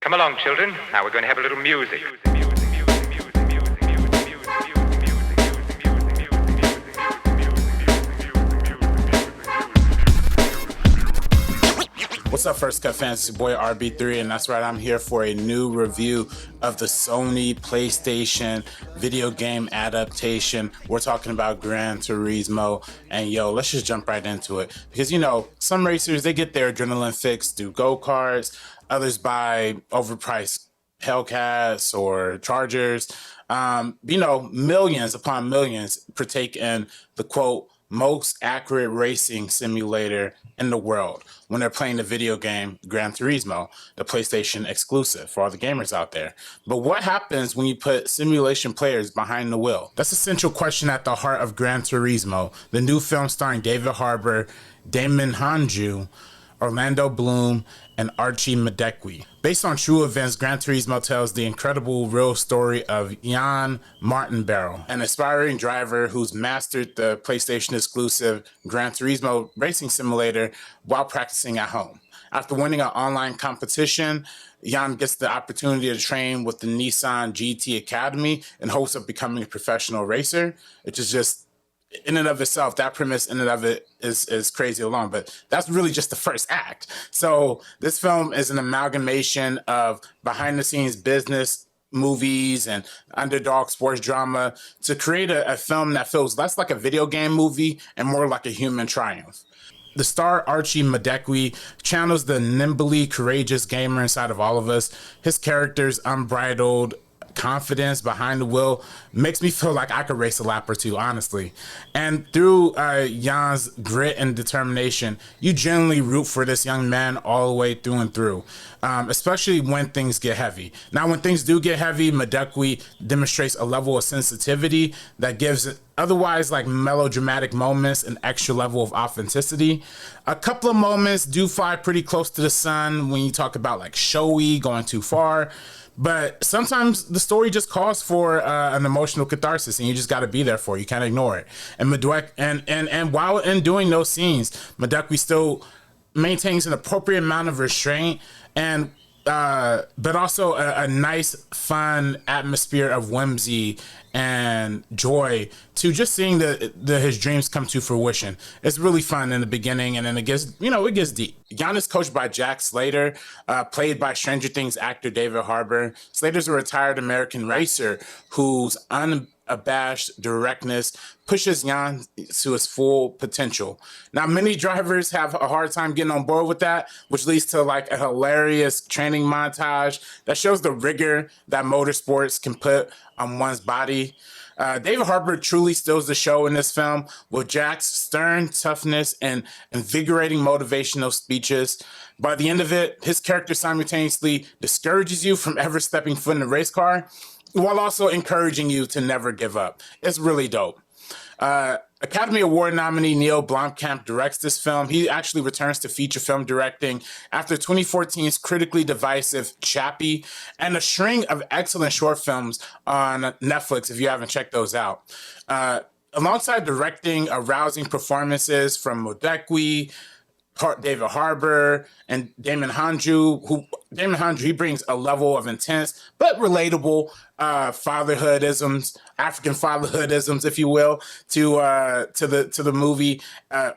Come along, children. Now we're going to have a little music. What's up, First Cut fans? It's your boy RB3, and that's right, I'm here for a new review of the Sony PlayStation video game adaptation. We're talking about Gran Turismo, and yo, let's just jump right into it. Because, you know, some racers, they get their adrenaline fix through go-karts, others buy overpriced Hellcats or Chargers. You know, millions upon millions partake in the, quote, most accurate racing simulator in the world when they're playing the video game Gran Turismo, the PlayStation exclusive for all the gamers out there. But what happens when you put simulation players behind the wheel? That's the central question at the heart of Gran Turismo, the new film starring David Harbour, Djimon Hounsou, Orlando Bloom, and Archie Madekwe. Based on true events, Gran Turismo tells the incredible real story of Jann Mardenborough, an aspiring driver who's mastered the PlayStation exclusive Gran Turismo racing simulator while practicing at home. After winning an online competition, Jann gets the opportunity to train with the Nissan GT Academy in hopes of becoming a professional racer, which is just, in and of itself, that premise in and of it is crazy alone, but that's really just the first act. So this film is an amalgamation of behind the scenes business, movies, and underdog sports drama to create a film that feels less like a video game movie and more like a human triumph. The star Archie Madekwe channels the nimbly courageous gamer inside of all of us. His character's unbridled confidence behind the wheel makes me feel like I could race a lap or two, honestly. And through Jann's grit and determination, you genuinely root for this young man all the way through and through, especially when things get heavy. Now, when things do get heavy, Madekwe demonstrates a level of sensitivity that gives it otherwise like melodramatic moments an extra level of authenticity. A couple of moments do fly pretty close to the sun when you talk about like showy, going too far. But sometimes the story just calls for an emotional catharsis, and you just got to be there for it. You can't ignore it. And Madekwe, and while in doing those scenes, Madekwe still maintains an appropriate amount of restraint, and but also a nice, fun atmosphere of whimsy and joy to just seeing his dreams come to fruition. It's really fun in the beginning, and then it gets deep. Jann is coached by Jack Slater, played by Stranger Things actor David Harbour. Slater's a retired American racer whose unabashed directness pushes Jann to his full potential. Now, many drivers have a hard time getting on board with that, which leads to like a hilarious training montage that shows the rigor that motorsports can put on one's body. David Harbour truly steals the show in this film with Jack's stern toughness and invigorating motivational speeches. By the end of it, his character simultaneously discourages you from ever stepping foot in a race car while also encouraging you to never give up. It's really dope. Academy Award nominee Neill Blomkamp directs this film. He actually returns to feature film directing after 2014's critically divisive Chappie and a string of excellent short films on Netflix if you haven't checked those out. Alongside directing rousing performances from Madekwe, David Harbour, and Djimon Hounsou, he brings a level of intense but relatable fatherhoodisms, African fatherhoodisms, if you will, to the movie.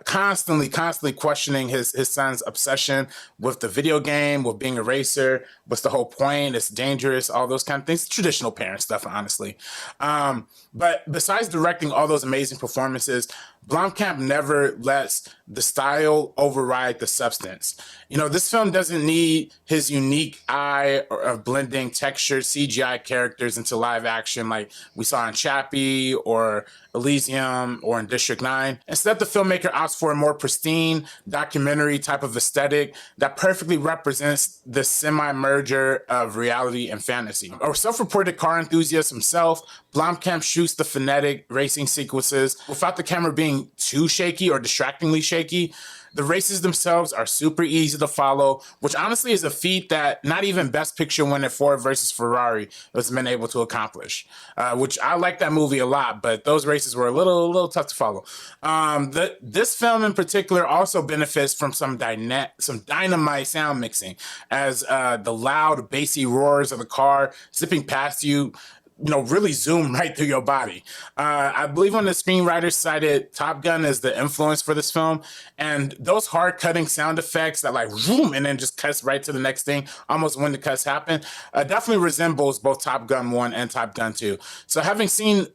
Constantly questioning his son's obsession with the video game, with being a racer. What's the whole point? It's dangerous. All those kind of things. Traditional parent stuff, honestly. But besides directing all those amazing performances, Blomkamp never lets the style override the substance. You know, this film doesn't need his unique eye of blending textured CGI characters into live action like we saw in Chappie or Elysium or in District 9. Instead, the filmmaker opts for a more pristine documentary type of aesthetic that perfectly represents the semi-merger of reality and fantasy. A self-reported car enthusiast himself, Blomkamp shoots the frenetic racing sequences without the camera being too shaky or distractingly shaky. The races themselves are super easy to follow, which honestly is a feat that not even Best Picture winner Ford versus Ferrari has been able to accomplish. Which I like that movie a lot, but those races were a little tough to follow. This film in particular also benefits from some dynamite sound mixing, as the loud bassy roars of the car zipping past you, really zoom right through your body. I believe one of the screenwriters cited Top Gun as the influence for this film, and those hard cutting sound effects that like zoom and then just cuts right to the next thing, almost when the cuts happen, definitely resembles both Top Gun 1 and Top Gun 2. So having seen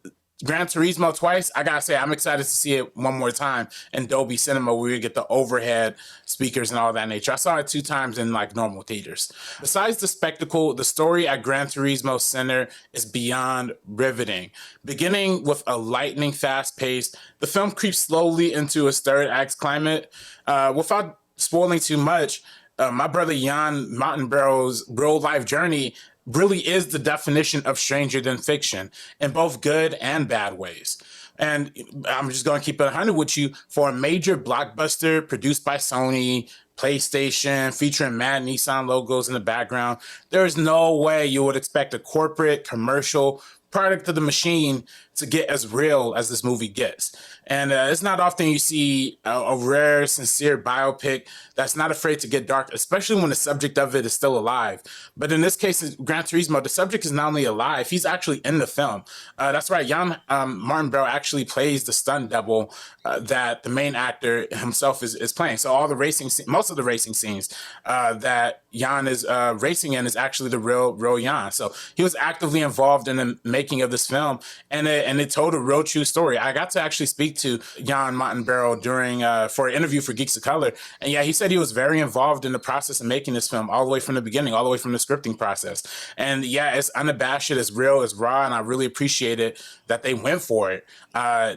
Gran Turismo twice, I gotta say I'm excited to see it one more time in Dolby Cinema, where you get the overhead speakers and all that nature. I saw it 2 times in like normal theaters. Besides the spectacle, the story at Gran Turismo Center is beyond riveting. Beginning with a lightning fast pace, the film creeps slowly into its third act climate. Without spoiling too much, my brother Jann Mardenborough's real life journey really is the definition of stranger than fiction in both good and bad ways. And I'm just going to keep it 100 with you. For a major blockbuster produced by Sony, PlayStation, featuring mad Nissan logos in the background, there's no way you would expect a corporate commercial product of the machine to get as real as this movie gets. And it's not often you see a rare, sincere biopic that's not afraid to get dark, especially when the subject of it is still alive. But in this case, Gran Turismo, the subject is not only alive, he's actually in the film. That's right, Jann Mardenborough actually plays the stunt double that the main actor himself is playing. So all the most of the racing scenes that Jann is racing in is actually the real Jann. So he was actively involved in the making of this film, and it told a real true story. I got to actually speak to Jann Mardenborough during for an interview for Geeks of Color, and yeah, he said he was very involved in the process of making this film, all the way from the beginning, all the way from the scripting process. And yeah, it's unabashed, it's real, it's raw, and I really appreciate it that they went for it.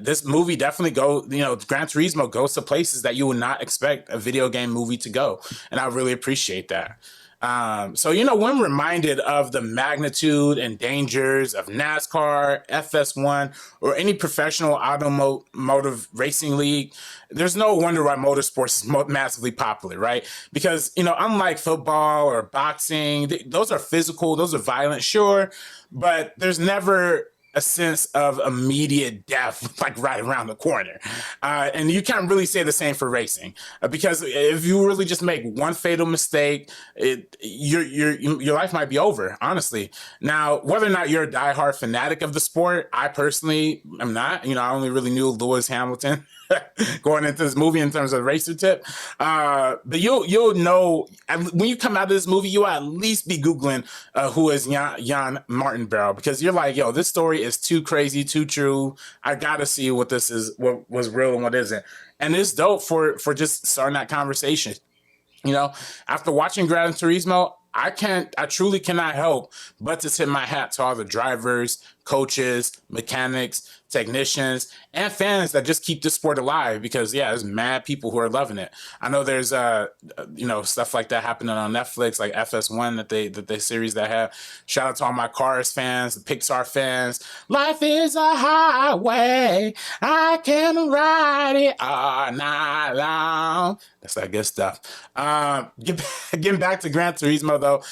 This movie definitely Gran Turismo goes to places that you would not expect a video game movie to go, and I really appreciate that. So, when reminded of the magnitude and dangers of NASCAR, FS1, or any professional automotive racing league, there's no wonder why motorsports is massively popular, right? Because, unlike football or boxing, those are physical, those are violent, sure, but there's never a sense of immediate death, like right around the corner. And you can't really say the same for racing, because if you really just make one fatal mistake, your life might be over, honestly. Now, whether or not you're a diehard fanatic of the sport, I personally am not. I only really knew Lewis Hamilton going into this movie in terms of racer tip. But you'll know, when you come out of this movie, you'll at least be Googling who is Jann Mardenborough, because you're like, yo, this story is too crazy, too true. I gotta see what this is, what was real and what isn't. And it's dope for just starting that conversation. After watching Gran Turismo, I truly cannot help but to tip my hat to all the drivers, coaches, mechanics, technicians, and fans that just keep this sport alive, because there's mad people who are loving it. I know there's stuff like that happening on Netflix, like FS1 that they series that have. Shout out to all my Cars fans, the Pixar fans. Life is a highway, I can ride it all night long. That's that good stuff. Getting back to Gran Turismo though,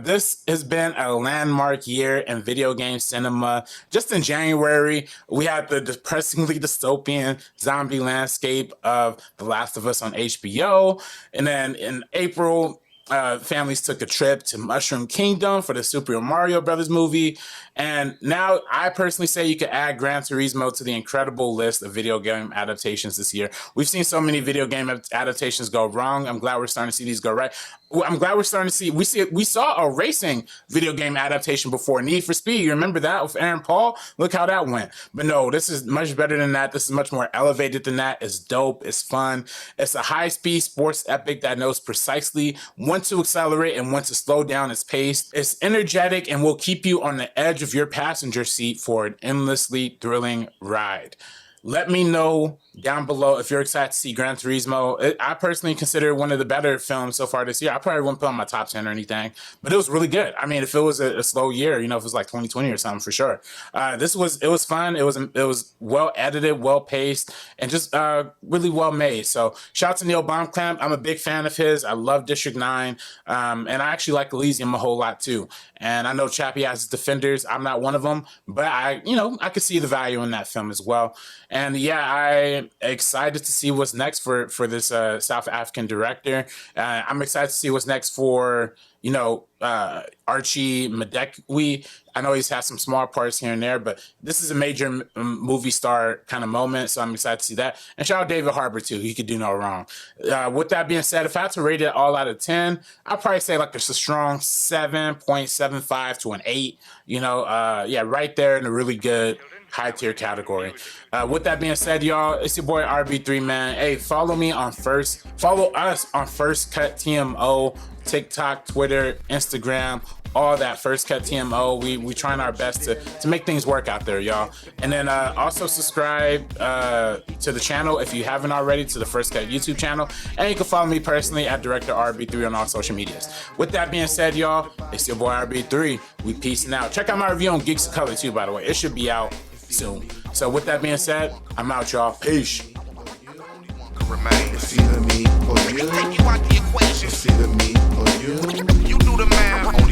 this has been a landmark year in video game cinema. Just in January, we had the depressingly dystopian zombie landscape of The Last of Us on HBO. And then in April, families took a trip to Mushroom Kingdom for the Super Mario Brothers movie. And now I personally say you could add Gran Turismo to the incredible list of video game adaptations this year. We've seen so many video game adaptations go wrong. I'm glad we're starting to see these go right. I'm glad we're starting to see, we saw a racing video game adaptation before, Need for Speed. You remember that with Aaron Paul? Look how that went. But no, this is much better than that. This is much more elevated than that. It's dope. It's fun. It's a high-speed sports epic that knows precisely when to accelerate and when to slow down its pace. It's energetic and will keep you on the edge of your passenger seat for an endlessly thrilling ride. Let me know down below if you're excited to see Gran Turismo. I personally consider it one of the better films so far this year. I probably wouldn't put it on my top 10 or anything, but it was really good. I mean, if it was a slow year, you know, if it was like 2020 or something, for sure. It was fun. It was well edited, well paced, and just really well made. So shout out to Neill Blomkamp. I'm a big fan of his. I love District 9, and I actually like Elysium a whole lot too. And I know Chappie has his defenders. I'm not one of them, but I could see the value in that film as well. And yeah, I'm excited to see what's next for this South African director. I'm excited to see what's next for, Archie Madekwe. I know he's had some small parts here and there, but this is a major movie star kind of moment, so I'm excited to see that. And shout out David Harbour too. He could do no wrong. With that being said, if I had to rate it all out of 10, I'd probably say like it's a strong 7.75 to an 8. Yeah, right there in a really good high tier category. With that being said, y'all, it's your boy RB3, man. Hey, follow us on First Cut TMO, TikTok, Twitter, Instagram, all that. First Cut TMO. We trying our best to make things work out there, y'all. And then also subscribe to the channel if you haven't already, to the First Cut YouTube channel. And you can follow me personally at Director RB3 on all social medias. With that being said, y'all, it's your boy RB3. We peacing out. Check out my review on Geeks of Color too, by the way. It should be out soon. So with that being said, I'm out, y'all. Peace. It's either me or you. Take you out the equation. It's either me or you. You do the math.